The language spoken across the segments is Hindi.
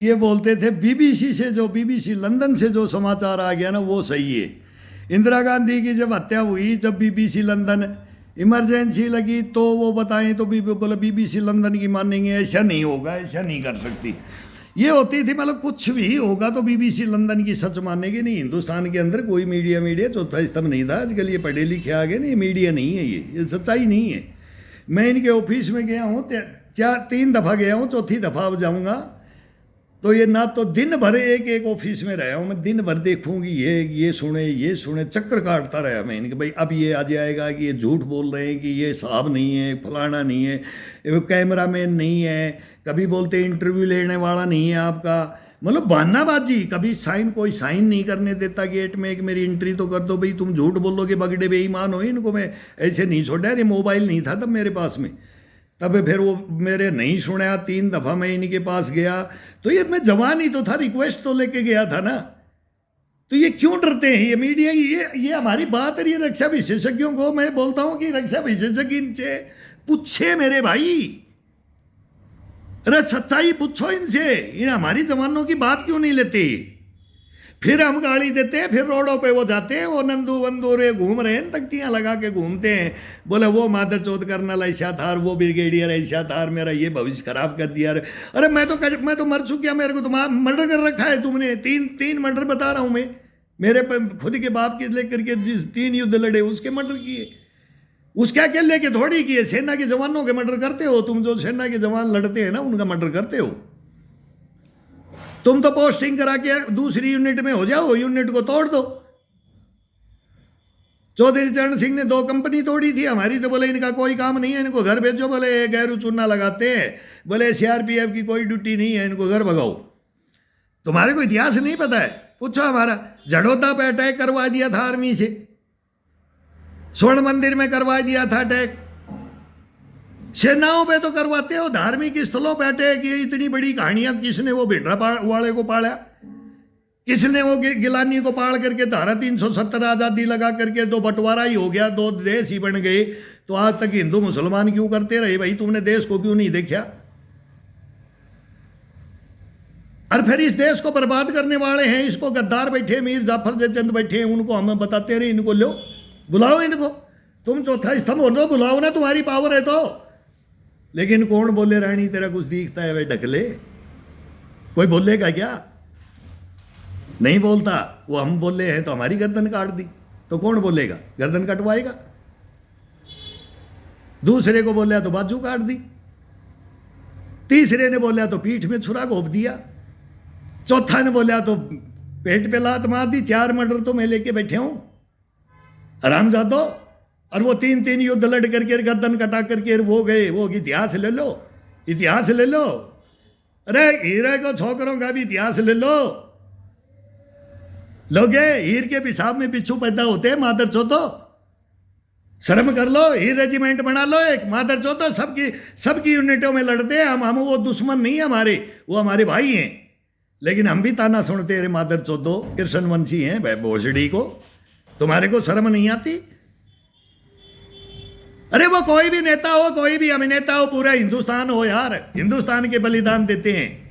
ये बोलते थे बीबीसी से, जो बीबीसी लंदन से जो समाचार आ गया ना वो सही है। इंदिरा गांधी की जब हत्या हुई, जब बीबीसी लंदन इमरजेंसी लगी तो वो बताएं तो बोले बीबीसी लंदन की मानेंगे, ऐसा नहीं होगा, ऐसा नहीं कर सकती। ये होती थी, मतलब कुछ भी होगा तो बीबीसी लंदन की सच मानेगी नहीं। हिंदुस्तान के अंदर कोई मीडिया चौथा स्तंभ नहीं था। आजकल ये पढ़े लिखे आ गए ना, ये मीडिया नहीं है, ये सच्चाई नहीं है। मैं इनके ऑफिस में गया हूँ, 3 दफ़ा गया हूँ, चौथी दफ़ा अब जाऊँगा। तो ये ना तो दिन भर एक ऑफिस में रहा हूँ मैं, दिन भर देखूंगी ये सुने चक्कर काटता रहा मैं इनके। भाई अब ये आ जाएगा कि ये झूठ बोल रहे हैं, कि ये साहब नहीं है, फलाना नहीं है, कैमरा मैन नहीं है, कभी बोलते इंटरव्यू लेने वाला नहीं है आपका, मतलब बहानाबाजी। कभी कोई साइन नहीं करने देता गेट में कि मेरी एंट्री तो कर दो। भाई तुम झूठ बोलोगे, बगड़े बेईमान हो, इनको मैं ऐसे नहीं छोड़ा। अरे मोबाइल नहीं था तब मेरे पास में, तब फिर वो मेरे नहीं सुना। 3 दफ़ा मैं इनके पास गया, तो ये मैं जवान ही तो था, रिक्वेस्ट तो लेके गया था ना। तो ये क्यों डरते हैं ये मीडिया? ये हमारी बात है। ये रक्षा विशेषज्ञों को मैं बोलता हूं कि रक्षा विशेषज्ञ इनसे पूछे मेरे भाई, अरे सच्चाई पूछो इनसे, ये हमारी जवानों की बात क्यों नहीं लेते? फिर हम गाली देते हैं, फिर रोडों पे वो जाते हैं, वो नंदू वंदू रे घूम रहे हैं, तख्तियां लगा के घूमते हैं, बोले वो मादर चौथ कर्नल ऐसा था, वो ब्रिगेडियर ऐसा था, मेरा ये भविष्य खराब कर दिया। अरे मैं तो मर चुका, मेरे को तो मर्डर कर रखा है तुमने। तीन मर्डर बता रहा हूं मैं, मेरे खुद के बाप के लेकर के जिस 3 युद्ध लड़े उसके मर्डर किए, उसके अकेले के थोड़ी किए। सेना के जवानों के मर्डर करते हो तुम, जो सेना के जवान लड़ते हैं ना उनका मर्डर करते हो तुम। तो पोस्टिंग करा के दूसरी यूनिट में हो जाओ, यूनिट को तोड़ दो। चौधरी चरण सिंह ने 2 कंपनी तोड़ी थी हमारी, तो बोले इनका कोई काम नहीं है, इनको घर भेजो। बोले गैरू चूना लगाते हैं, बोले सीआरपीएफ की कोई ड्यूटी नहीं है, इनको घर भगाओ। तुम्हारे को इतिहास नहीं पता है? पूछो हमारा। झड़ौदा पे अटैक करवा दिया था आर्मी से, स्वर्ण मंदिर में करवा दिया था अटैक। सेनाओं पे तो करवाते हो, धार्मिक स्थलों पे अटैक। ये इतनी बड़ी कहानियां, किसने वो भिंडरा वाले को पाला, किसने वो गिलानी को पाल करके धारा 370 आजादी लगा करके 2 बंटवारा ही हो गया, 2 देश ही बन गए। तो आज तक हिंदू मुसलमान क्यों करते रहे भाई? तुमने देश को क्यों नहीं देखा? और फिर इस देश को बर्बाद करने वाले हैं, इसको गद्दार बैठे, मीर जाफर जयचंद बैठे हैं, उनको हम बताते रहे, इनको लो बुलाओ इनको। तुम चौथा स्तंभ हो ना, बुलाओ ना, तुम्हारी पावर है तो। लेकिन कौन बोले रानी तेरा कुछ दिखता है वे ढकले? कोई बोलेगा क्या? नहीं बोलता। वो हम बोले हैं तो हमारी गर्दन काट दी, तो कौन बोलेगा? गर्दन कटवाएगा। दूसरे को बोला तो बाजू काट दी, तीसरे ने बोला तो पीठ में छुरा घोप दिया, चौथा ने बोला तो पेट पे लात मार दी। 4 मर्डर तो मैं लेके बैठे हूं हरामजादो। और वो 3 युद्ध लड़ करके गर्दन कटा करके वो गए। वो इतिहास ले लो, इतिहास ले लो। अरे हीरे को छोकरों का भी इतिहास ले लो। लोगे हीर के पेशाब में बिच्छू पैदा होते हैं, मादर चौथो। शर्म कर लो, हीर रेजिमेंट बना लो एक, मादर चौथो। सबकी यूनिटों में लड़ते हैं हम वो दुश्मन नहीं है हमारे, वो हमारे भाई हैं। लेकिन हम भी ताना सुनते हैं, मादर चौथो कृष्ण वंशी हैं भोसड़ी को, तुम्हारे को शर्म नहीं आती? अरे वो कोई भी नेता हो, कोई भी अभिनेता हो, पूरा हिंदुस्तान हो यार, हिंदुस्तान के बलिदान देते हैं।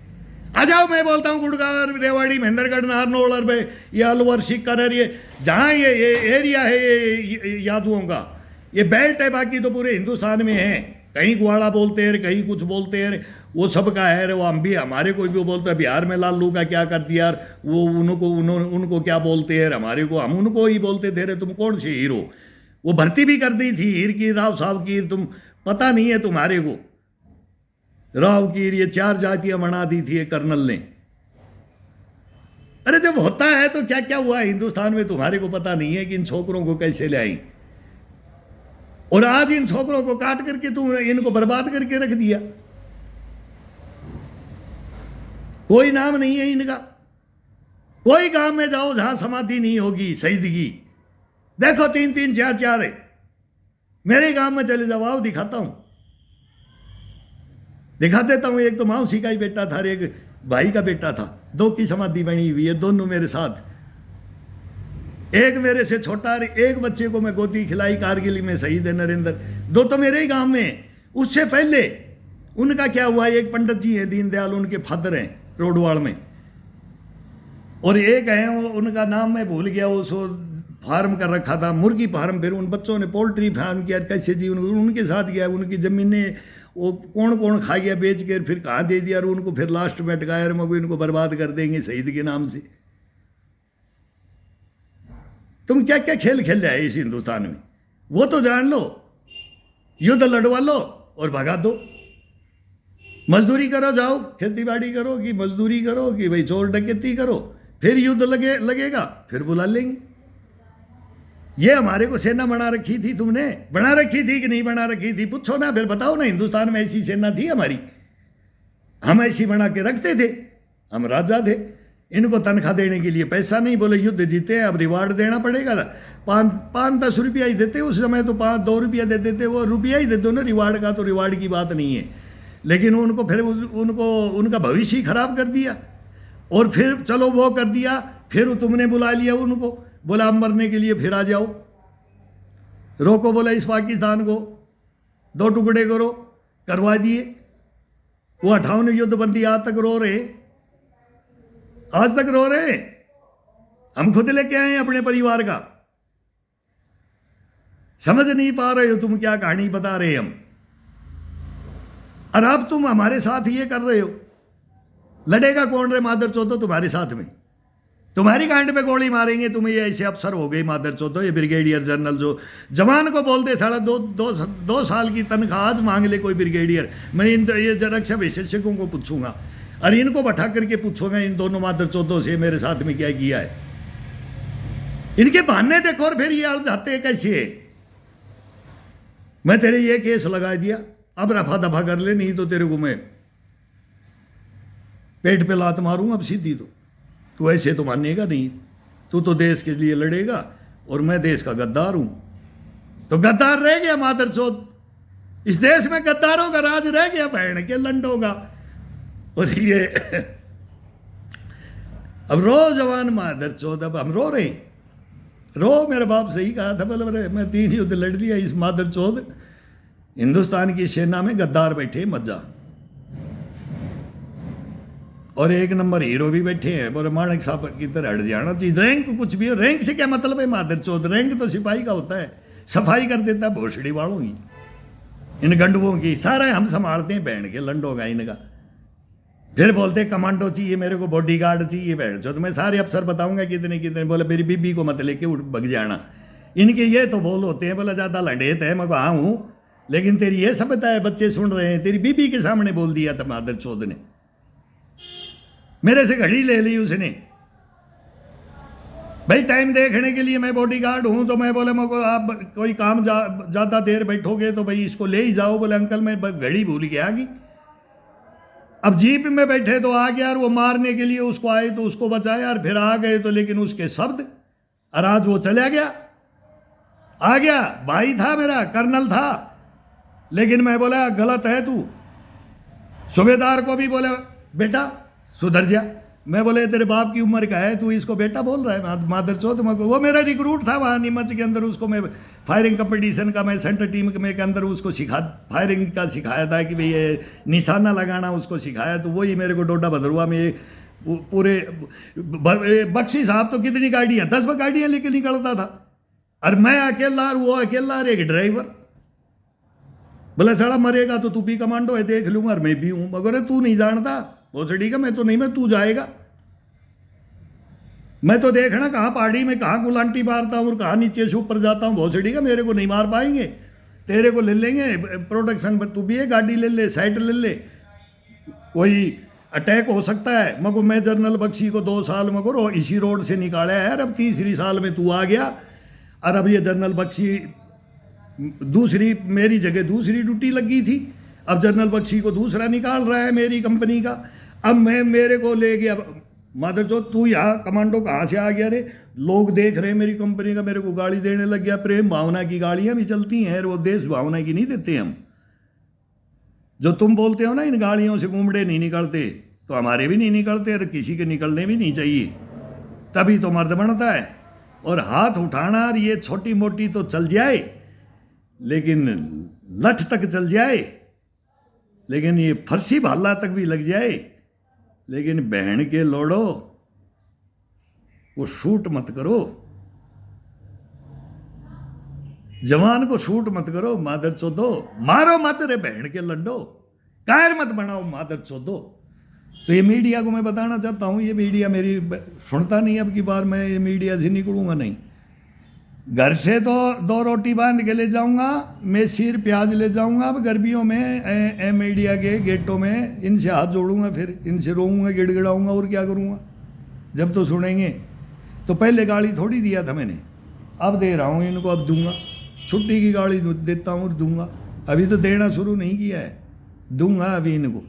आ जाओ, मैं बोलता हूँ गुड़गांव, रेवाड़ी, महेंद्रगढ़, नारनौल और ये अलवर, सीकर, ये जहाँ ये एरिया है ये यादवों का, ये बेल्ट है, बाकी तो पूरे हिंदुस्तान में है। कहीं ग्वाड़ा बोलते हैं, कहीं कुछ बोलते हैं, वो सबका है। वो हम भी, हमारे कोई भी बोलते हैं बिहार में लालू का क्या कर दिया, वो उनको क्या बोलते हैं, हमारे को हम उनको ही बोलते थे। रे तुम कौन से हीरो? वो भर्ती भी कर दी थी हीर की, राव साहब की, तुम पता नहीं है तुम्हारे को। राव की ये 4 जातियां बना दी थी कर्नल ने। अरे जब होता है तो क्या क्या हुआ हिंदुस्तान में तुम्हारे को पता नहीं है कि इन छोकरों को कैसे ले आई। और आज इन छोकरों को काट करके तुम इनको बर्बाद करके रख दिया। कोई नाम नहीं है इनका। कोई गांव में जाओ जहां समाधि नहीं होगी शहीदगी, देखो 3-3, 4-4 है। मेरे गांव में चले जाओ, आओ दिखाता हूं, दिखा देता हूं। एक तो मौसी का ही बेटा था, एक भाई का बेटा था, 2 की समाधि बनी हुई है, दोनों मेरे साथ। एक मेरे से छोटा, एक बच्चे को मैं गोदी खिलाई कारगिल में, शहीद है नरेंद्र। 2 तो मेरे ही गांव में। उससे पहले उनका क्या हुआ, एक पंडित जी हैं दीनदयाल, उनके फादर हैं, रोडवाल में। और एक है वो, उनका नाम मैं भूल गया, वो सो फार्म कर रखा था, मुर्गी फार्म, फिर उन बच्चों ने पोल्ट्री फार्म किया, कैसे जी उनके साथ गया, उनकी ज़मीनें वो कौन कौन खा गया बेच के, फिर कहाँ दे दिया, और उनको फिर लास्ट में अटकाया, और मगर इनको बर्बाद कर देंगे शहीद के नाम से। तुम क्या क्या खेल खेल रहे इस हिंदुस्तान में, वो तो जान लो, युद्ध लड़वा लो और भगा दो। मजदूरी करो, जाओ खेती बाड़ी करो, कि मजदूरी करो, कि भाई चोर डकैती करो, फिर युद्ध लगेगा, फिर बुला लेंगे। ये हमारे को सेना बना रखी थी, तुमने बना रखी थी कि नहीं बना रखी थी, पूछो ना, फिर बताओ ना। हिंदुस्तान में ऐसी सेना थी हमारी, हम ऐसी बना के रखते थे, हम राजा थे। इनको तनख्वाह देने के लिए पैसा नहीं, बोले युद्ध जीते अब रिवार्ड देना पड़ेगा। 5-10 रुपया ही देते उस समय, तो 5-2 रुपया दे देते, वो रुपया ही देते ना रिवार्ड का, तो रिवार्ड की बात नहीं है। लेकिन उनको फिर उनको उनका भविष्य ही खराब कर दिया। और फिर चलो वो कर दिया, फिर तुमने बुला लिया उनको, बोला हम मरने के लिए फिर आ जाओ, रोको, बोला इस पाकिस्तान को 2 टुकड़े करो, करवा दिए। वो 58 युद्धबंदी आज तक रो रहे, आज तक रो रहे। हम खुद लेके आए अपने परिवार का, समझ नहीं पा रहे हो तुम क्या कहानी बता रहे हम। और अब तुम हमारे साथ ये कर रहे हो, लड़ेगा कौन रे मादर चौथो तुम्हारे साथ में, तुम्हारी गांड पे गोली मारेंगे। तुम ये ऐसे अफसर हो गए मादर चौथो, ये ब्रिगेडियर जनरल जो जवान को बोलते साला 2 साल की तनख्वाह आज मांग ले कोई ब्रिगेडियर। मैं ये रक्षा विशेषज्ञों को पूछूंगा, और इनको बैठा करके पूछूंगा इन दोनों मादर चौथों से मेरे साथ में क्या किया है। इनके बहाने देखो, और फिर ये अड़ जाते हैं कैसे। मैं तेरे ये केस लगा दिया, अब रफा दफा कर ले, नहीं तो तेरे को मैं पेट पे लात मारूं अब सीधी। तो तू ऐसे तो मानेगा नहीं, तू तो देश के लिए लड़ेगा, और मैं देश का गद्दार हूं। तो गद्दार रह गया मादर चौथ, इस देश में गद्दारों का राज रह गया, बहन के लंडों का। और ये अब रो जवान मादर चौथ, अब हम रो रहे हैं, रो। मेरे बाप सही कहा था, बोले मैं 3 युद्ध लड़ लिया, इस मादर चौथ हिंदुस्तान की सेना में गद्दार बैठे मज्जा, और 1 नंबर हीरो भी बैठे हैं। बोले माणक साहब की तरह हट जाना चाहिए, रैंक कुछ भी हो, रैंक से क्या मतलब है मादर चौथ, रैंक तो सिपाही का होता है, सफाई कर देता है भोसड़ी वालों की, इन गंडुओं की, सारा हम संभालते हैं बहन के लंडों का इनका। फिर बोलते कमांडो चाहिए मेरे को, बॉडीगार्ड चाहिए, बहन चौथ मैं सारे अफसर बताऊंगा कितने कितने। बोले मेरी बीबी को मत लेके भग जाना, इनके ये तो बोल होते हैं, बोला ज़्यादा लंडेत है, मैं हाँ हूँ, लेकिन तेरी ये सभ्यता है, बच्चे सुन रहे हैं, तेरी बीबी के सामने बोल दिया था मादर चौथ ने, मेरे से घड़ी ले ली उसने। भाई टाइम देखने के लिए मैं बॉडीगार्ड हूं, तो मैं बोले मेरे आप कोई काम ज़्यादा देर बैठोगे तो भाई इसको ले ही जाओ। बोले अंकल मैं घड़ी भूल के आ गई। अब जीप में बैठे तो आ गया, और वो मारने के लिए उसको आए तो उसको बचाया, और फिर आ गए तो लेकिन उसके शब्द, और आज वो चला गया, आ गया, भाई था मेरा, कर्नल था, लेकिन मैं बोला गलत है तू। सूबेदार को भी बोले बेटा सुधर जा, मैं बोले तेरे बाप की उम्र का है, तू इसको बेटा बोल रहा है मादर चौथ। वो मेरा रिक्रूट था वहाँ नीमच के अंदर, उसको मैं फायरिंग कंपटीशन का मैं सेंटर टीम में के अंदर उसको फायरिंग का सिखाया था कि भाई ये निशाना लगाना उसको सिखाया। तो वही मेरे को डोडा भदरुआ में पूरे बख्शी साहब तो कितनी गाड़ियाँ 10 गाड़ियाँ लेके निकलता था, और मैं अकेला, और वो अकेला, और एक ड्राइवर। बोला साला मरेगा तो तू भी कमांडो है, देख लूंगा, और मैं भी हूँ। मगर तू नहीं जानता वो ठीक है, मैं तो नहीं, मैं तू जाएगा, मैं तो देखना कहाँ पहाड़ी में कहाँ गुलांटी मारता हूँ और कहाँ नीचे से ऊपर जाता हूँ। बहुत ठीक है, मेरे को नहीं मार पाएंगे, तेरे को ले लेंगे प्रोटेक्शन पर, तू भी एक गाड़ी ले ले, साइड ले ले, कोई अटैक हो सकता है। मगर मैं जनरल बख्शी को 2 साल मगर इसी रोड से निकाला है, अब 3री साल में तू आ गया, और अब ये जनरल बख्शी दूसरी, मेरी जगह दूसरी ड्यूटी लगी थी, अब जनरल बख्शी को दूसरा निकाल रहा है मेरी कंपनी का। अब मैं मेरे को ले गया मादर चौथ, तू यहाँ कमांडो कहाँ से आ गया रे, लोग देख रहे हैं मेरी कंपनी का, मेरे को गाली देने लग गया। प्रेम भावना की गालियाँ भी चलती हैं, वो देश भावना की नहीं देते हम। जो तुम बोलते हो ना इन गालियों से घूमड़े नहीं निकलते, तो हमारे भी नहीं निकलते, और किसी के निकलने भी नहीं चाहिए, तभी तो मर्द बनता है। और हाथ उठाना ये छोटी मोटी तो चल जाए, लेकिन लठ तक चल जाए, लेकिन ये फर्सी भाला तक भी लग जाए लेकिन बहन के लोड़ो वो शूट मत करो, जवान को शूट मत करो, मादर चोदो, मारो मत रे बहन के लंडो, कायर मत बनाओ मादर चोदो। तो ये मीडिया को मैं बताना चाहता हूँ, ये मीडिया मेरी सुनता नहीं, अब की बार मैं ये मीडिया से निकलूंगा नहीं। घर से तो 2 रोटी बांध के ले जाऊंगा, मैं सिर प्याज ले जाऊंगा। अब गर्मियों में मीडिया के गेटों में इनसे हाथ जोड़ूंगा, फिर इनसे रोऊंगा, गिड़गिड़ाऊंगा, और क्या करूंगा। जब तो सुनेंगे तो पहले गाली थोड़ी दिया था मैंने, अब दे रहा हूँ इनको, अब दूंगा, छुट्टी की गाली देता हूँ और दूंगा। अभी तो देना शुरू नहीं किया है, दूंगा अभी इनको।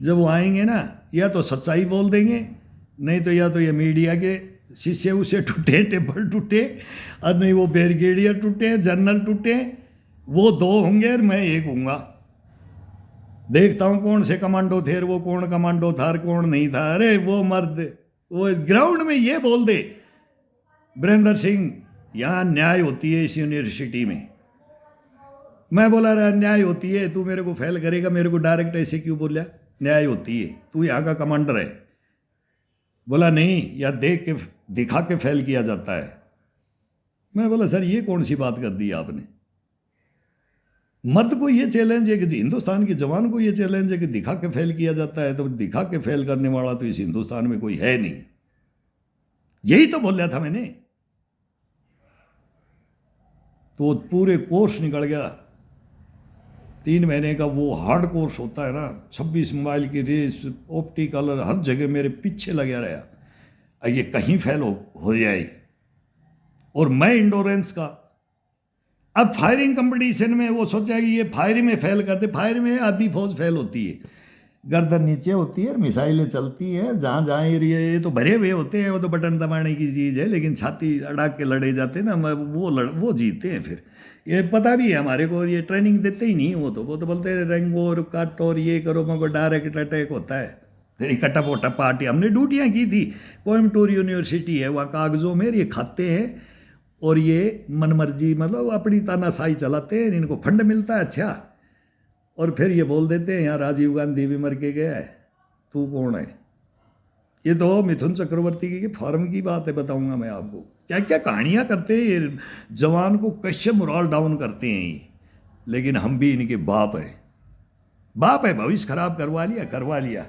जब वो आएंगे ना, या तो सच्चाई बोल देंगे, नहीं तो या तो ये मीडिया के शीशे उसे टूटे, टेबल टूटे, और नहीं वो ब्रिगेडियर टूटे, जनरल टूटे, वो 2 होंगे और मैं 1 हूँगा। देखता हूँ कौन से कमांडो थे, वो कौन कमांडो था और कौन नहीं था। अरे वो मर्द वो ग्राउंड में ये बोल दे, वीरेंद्र सिंह यहाँ न्याय होती है इस यूनिवर्सिटी में। मैं बोला रहा न्याय होती है, तू मेरे को फेल करेगा, मेरे को डायरेक्ट ऐसे क्यों बोला न्याय होती है, तू यहाँ का कमांडर है। बोला नहीं, या देख के दिखा के फेल किया जाता है। मैं बोला सर ये कौन सी बात कर दी आपने। मर्द को ये चैलेंज है कि हिंदुस्तान के जवान को ये चैलेंज है कि दिखा के फेल किया जाता है, तो दिखा के फेल करने वाला तो इस हिंदुस्तान में कोई है नहीं। यही तो बोल रहा था मैंने। तो पूरे कोर्स निकल गया, 3 महीने का वो हार्ड कोर्स होता है ना, 26 माइल की रेस, ऑप्टिकल, हर जगह मेरे पीछे लगा रहा, ये कहीं फेल हो जाए। और मैं इंडोरेंस का, अब फायरिंग कंपटीशन में वो सोचा कि ये फायरिंग में फेल करते, फायर में आधी फौज फेल होती है, गर्दन नीचे होती है, मिसाइलें चलती हैं जहाँ जहाँ ये तो भरे हुए होते हैं, वो तो बटन दबाने की चीज़ है, लेकिन छाती अड़ा के लड़े जाते हैं ना, वो जीतते हैं। फिर ये पता भी है हमारे को, ये ट्रेनिंग देते ही नहीं, वो तो बोलते हैं रेंगो और कट और ये करो, मगर डायरेक्ट अटैक होता है। फिर इकट्ठा पोटा पार्टी हमने ड्यूटियाँ की थी, कोयम्बटूर यूनिवर्सिटी है, वहाँ कागज़ों में ये खाते हैं और ये मनमर्जी मतलब अपनी तानाशाही चलाते हैं, इनको फंड मिलता है अच्छा, और फिर ये बोल देते हैं यहाँ राजीव गांधी भी मर के गया है, तू कौन है। ये तो मिथुन चक्रवर्ती की फार्म की बात है, बताऊंगा मैं आपको क्या क्या कहानियाँ करते हैं ये, जवान को कैसे मोरल डाउन करते हैं ये। लेकिन हम भी इनके बाप है, भविष्य खराब करवा लिया।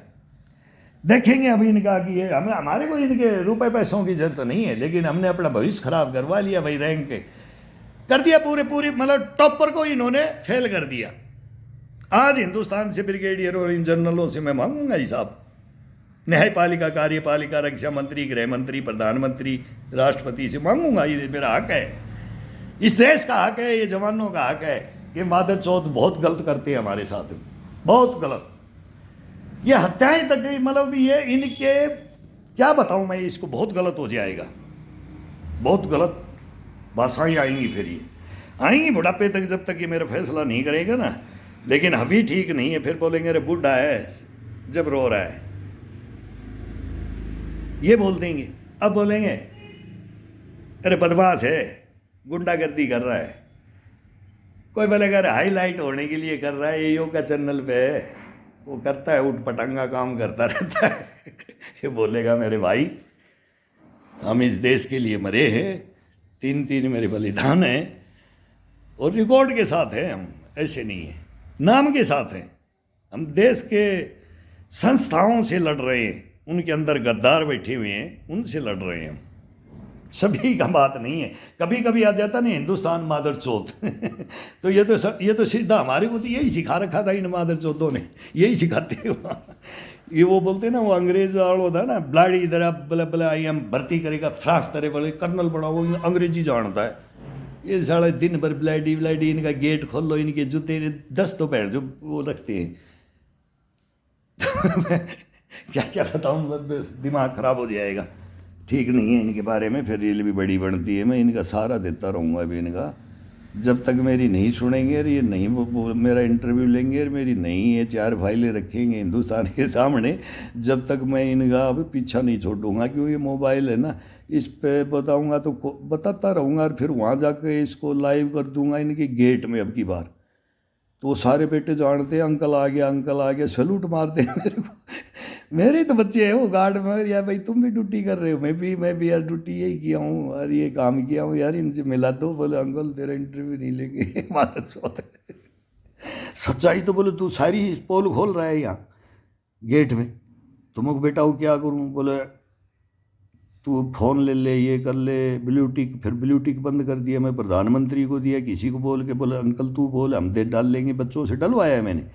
देखेंगे अभी इनका कि ये हमारे को इनके रुपए पैसों की जरूरत नहीं है, लेकिन हमने अपना भविष्य खराब करवा लिया भाई। रैंक कर दिया पूरी मतलब टॉपर को इन्होंने फेल कर दिया। आज हिंदुस्तान से ब्रिगेडियर और इन जनरलों से मैं मांगूंगा हिसाब, न्यायपालिका, कार्यपालिका, रक्षा मंत्री, गृह मंत्री, प्रधानमंत्री, राष्ट्रपति से मांगूंगा। ये मेरा हक है, इस देश का हक है, ये जवानों का हक है। ये मादर चौथ बहुत गलत करते हैं हमारे साथ, बहुत गलत। ये हत्याएं तक मतलब ये इनके क्या बताऊं मैं, इसको बहुत गलत हो जाएगा, बहुत गलत भाषाएं आएंगी। फिर ये आएंगी बुढ़ापे तक, जब तक ये मेरा फैसला नहीं करेगा ना। लेकिन अभी ठीक नहीं है, फिर बोलेंगे अरे बूढ़ा है जब रो रहा है, ये बोल देंगे। अब बोलेंगे अरे बदमाश है, गुंडागर्दी कर रहा है। कोई बोलेगा अरे हाईलाइट होने के लिए कर रहा है, ये योगा चैनल पे है, वो करता है, उठ पटांगा काम करता रहता है। ये बोलेगा मेरे भाई हम इस देश के लिए मरे हैं, 3 मेरे बलिदान हैं, और रिकॉर्ड के साथ हैं हम, ऐसे नहीं है, नाम के साथ हैं हम। देश के संस्थाओं से लड़ रहे हैं, उनके अंदर गद्दार बैठे हुए हैं, उनसे लड़ रहे हैं हम। सभी का बात नहीं है, कभी कभी आ जाता नहीं हिंदुस्तान मादर चौथ। तो ये तो सीधा हमारे को तो यही सिखा रखा था इन मादर चौथों ने, यही सिखाते हैं वहाँ। ये वो बोलते ना, वो अंग्रेज वालों था ना, ब्लाडी इधर बला बला आई हम भर्ती करेगा, फ्रांस तरह बड़े कर्नल बड़ा, वो अंग्रेजी जानता है। ये साढ़े दिन भर ब्लाडी इनका गेट खोल लो, इनके जूते 10 तो पैर जो वो रखते हैं। क्या क्या बताऊँ, दिमाग खराब हो जाएगा, ठीक नहीं है इनके बारे में। फिर रील भी बड़ी बनती है, मैं इनका सहारा देता रहूँगा अभी इनका, जब तक मेरी नहीं सुनेंगे और ये नहीं मेरा इंटरव्यू लेंगे और मेरी नहीं ये 4 फाइलें रखेंगे हिंदुस्तान के सामने, जब तक मैं इनका अभी पीछा नहीं छोड़ूंगा। क्योंकि ये मोबाइल है ना, इस पे बताऊंगा तो बताता रहूँगा, और फिर वहाँ जाके इसको लाइव कर दूंगा इनके गेट में। अब की बार तो सारे बेटे जानते हैं, अंकल आ गया सैल्यूट मारते हैं मेरे को। मेरे तो बच्चे हैं वो गार्ड में, यार भाई तुम भी ड्यूटी कर रहे हो, मैं भी यार ड्यूटी यही किया हूँ और ये काम किया हूँ यार, इनसे मिला दो। बोले अंकल तेरा इंटरव्यू नहीं लेंगे। मादर चौथ सच्चाई तो बोले तू सारी पोल खोल रहा है यहाँ गेट में, तुमको बेटा वो क्या करूँ? बोले तू फ़ोन ले ले, ये कर ले, ब्लू टिक, फिर ब्लू टिक बंद कर दिया। मैं प्रधानमंत्री को दिया, किसी को बोल के, बोले अंकल तू बोल हम दे डाल लेंगे, बच्चों से डलवाया है मैंने।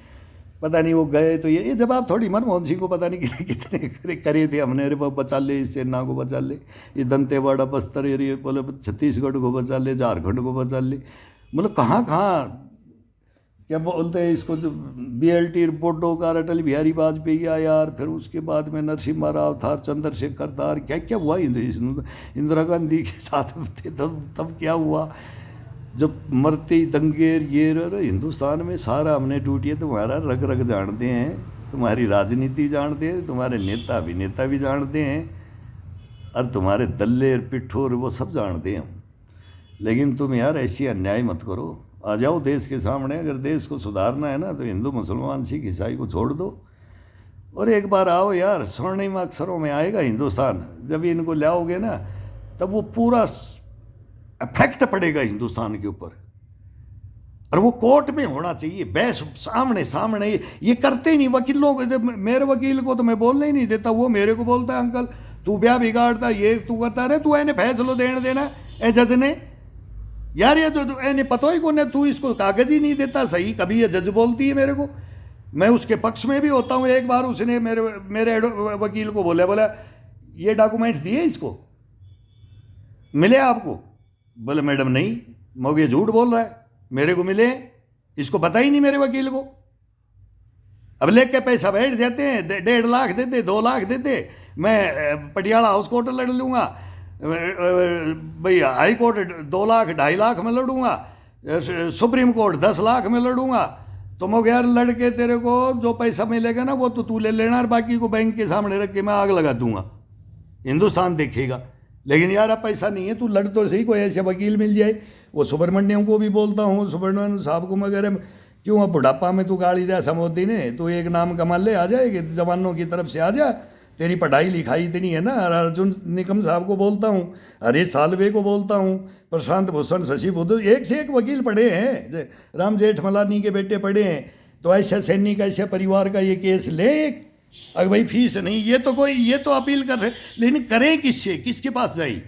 पता नहीं वो गए तो ये जवाब थोड़ी मनमोहन सिंह को पता नहीं कितने करे थे हमने, अरे बचा ले इस सेना को, बचा ले ये दंतेवाड़ा बस्तर एरिया, बोले छत्तीसगढ़ को बचा ले, झारखंड को बचा ले, मतलब कहाँ कहाँ क्या बोलते हैं इसको, जो BLT रिपोर्ट होगा, अटल बिहारी वाजपेयी आया यार, फिर उसके बाद में नरसिम्हा राव था, चंद्रशेखर था, क्या क्या हुआ इंदिरा गांधी के साथ थे तब क्या हुआ, जब मरते दंगेर ये हिंदुस्तान में सारा हमने ड्यूटी है। तुम्हारा रग रग जानते हैं, तुम्हारी राजनीति जानते हैं, तुम्हारे नेता अभिनेता भी जानते हैं, और तुम्हारे दल्ले पिट्ठोर वो सब जानते हैं हम। लेकिन तुम यार ऐसी अन्याय मत करो, आ जाओ देश के सामने। अगर देश को सुधारना है ना तो हिंदू मुसलमान सिख ईसाई को छोड़ दो और एक बार आओ यार, स्वर्णिम अक्षरों में आएगा हिंदुस्तान। जब इनको लाओगे ना तब वो पूरा इफेक्ट पड़ेगा हिंदुस्तान के ऊपर, और वो कोर्ट में होना चाहिए, बहस सामने सामने। ये करते ही नहीं वकीलों को, मेरे वकील को तो मैं बोलने ही नहीं देता, वो मेरे को बोलता है अंकल तू ब्याह बिगाड़ता, ये तू करता रहे, तू इन्हें फैसलो देना ए जज ने, यार ये तो इन्हें पता ही कौन है, तू इसको कागज ही नहीं देता सही। कभी ये जज बोलती है मेरे को, मैं उसके पक्ष में भी होता हूँ। एक बार उसने मेरे वकील को बोला ये डॉक्यूमेंट्स दिए इसको, मिले आपको? बोले मैडम नहीं, मगर ये झूठ बोल रहा है, मेरे को मिले, इसको पता ही नहीं मेरे वकील को। अब लेके के पैसा बैठ जाते हैं, 1.5 लाख देते, 2 लाख देते, मैं पटियाला हाउस कोर्ट लड़ लूँगा भाई, हाई कोर्ट 2 लाख 2.5 लाख में लड़ूंगा, सुप्रीम कोर्ट 10 लाख में लड़ूंगा। तो मैं यार लड़के तेरे को जो पैसा मिलेगा ना वो तो तू ले लेना, और बाकी को बैंक के सामने रख के मैं आग लगा दूंगा, हिंदुस्तान देखेगा। लेकिन यार अब पैसा नहीं है, तू लड़ तो सही, कोई ऐसे वकील मिल जाए। वो सुब्रमण्यम को भी बोलता हूँ, सुब्रमण्यम साहब को, मगर क्यों अब बुढ़ापा में तू गाड़ी दे समोदी ने, तो एक नाम कमा ले, आ जाएगी जवानों की तरफ से, आ जा, तेरी पढ़ाई लिखाई इतनी है ना। अर्जुन निकम साहब को बोलता हूँ, हरीश सालवे को बोलता हूँ, प्रशांत भूषण, शशि बुद्धू, एक से एक वकील पढ़े हैं, राम जेठमलानी के बेटे पढ़े हैं। तो ऐसा सैनिक, ऐसे परिवार का ये केस ले, अगर भाई फीस नहीं, ये तो कोई, ये तो अपील कर रहे, लेकिन करें किससे, किसके पास जाए?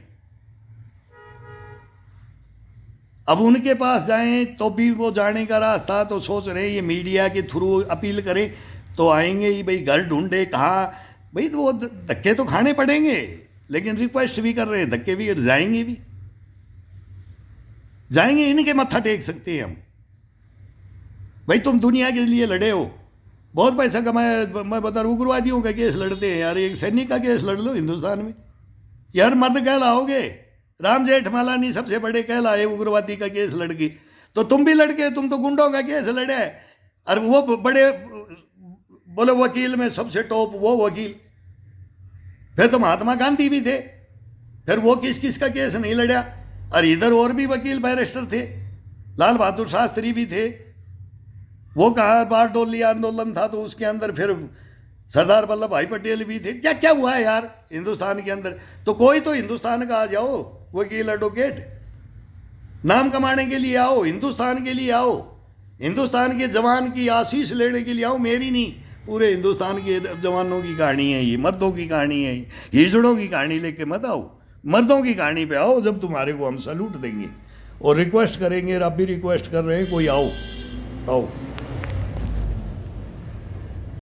अब उनके पास जाएं तो भी वो जाने का रास्ता तो सोच रहे ये मीडिया के थ्रू अपील करें तो आएंगे ही भाई, घर ढूंढे कहाँ भाई, तो वो धक्के तो खाने पड़ेंगे। लेकिन रिक्वेस्ट भी कर रहे हैं, धक्के भी जाएंगे, इनके मत्था टेक सकते हैं हम। भाई तुम दुनिया के लिए लड़े हो, बहुत पैसा कमाया, मैं बता रहा हूँ, उग्रवादियों का केस लड़ते हैं यार, एक सैनिक का केस लड़ लो हिंदुस्तान में यार, मर्द कहलाओगे। राम जेठमलानी सबसे बड़े कहलाए उग्रवादी का केस लड़की, तो तुम भी लड़के, तुम तो गुंडों का केस लड़े, और वो बड़े बोले वकील में सबसे टॉप वो वकील। फिर तो महात्मा गांधी भी थे, फिर वो किस किस का केस नहीं लड़ा। और इधर और भी वकील बैरिस्टर थे, लाल बहादुर शास्त्री भी थे, वो कहा बारडोली आंदोलन था तो उसके अंदर फिर सरदार वल्लभ भाई पटेल भी थे। क्या क्या हुआ है यार हिंदुस्तान के अंदर, तो कोई तो हिंदुस्तान का आ जाओ वकील एडवोकेट, नाम कमाने के लिए आओ, हिंदुस्तान के लिए आओ, हिंदुस्तान के जवान की आशीष लेने के लिए आओ, मेरी नहीं, पूरे हिंदुस्तान के जवानों की कहानी है ये, मर्दों की कहानी है, हिजड़ों की कहानी लेके मत आओ, मर्दों की कहानी पे आओ, जब तुम्हारे को हम सैल्यूट देंगे और रिक्वेस्ट करेंगे। अब भी रिक्वेस्ट कर रहे हैं, कोई आओ, आओ।